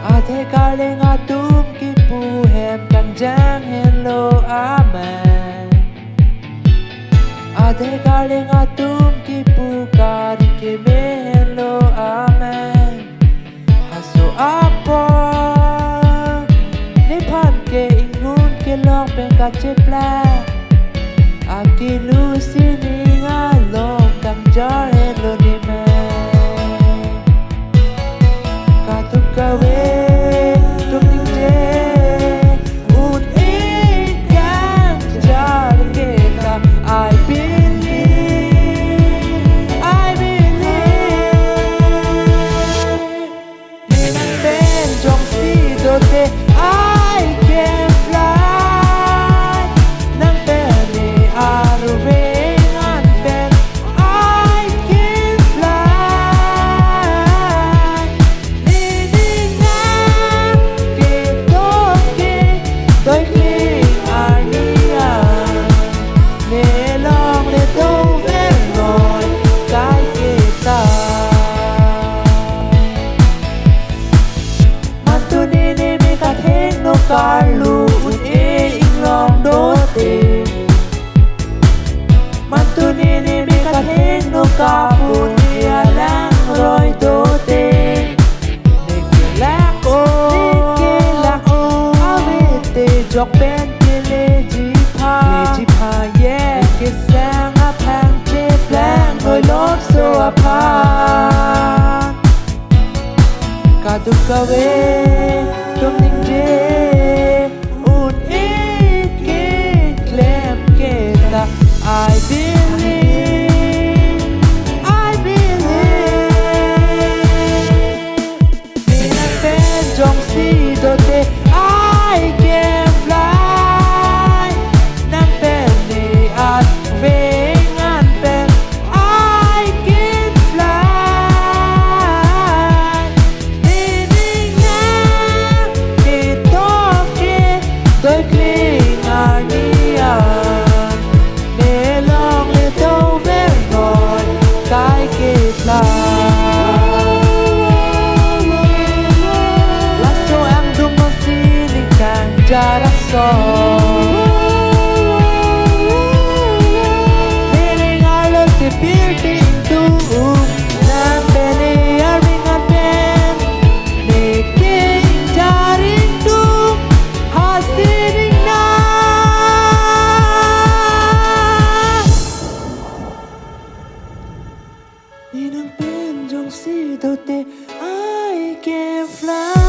Ate kaling atum kipu hem kangjang hello amen. Ate kaling atum kipu kari keme hello amen. Haso apa ni pan ke ingun ke long pen kachepla. Aki lu sini ngalong kangjang hello ni me. Katuk kawe I can fly nang peni arwing an pen I can fly ni na ke toke doi ling ania ne long le do ver noi kai ke ta Carlu e long do te Mantunini mi kating no kapun ia lang roy do te Nikilako awete jok ben ke leji pa yeah Kisang apang che plan roy lop so apa Kaduk kawe tum ning je I believe in a pen jong si do te I can fly nang pen ni at veng an pen I can fly ni na ke toke doi kling ania Lasso ang dumasiling ng jaraso Niling alo si building doom Nang peniyaring at pen Niking jaring doom Hasiling na Ninang pen jong si do te I can fly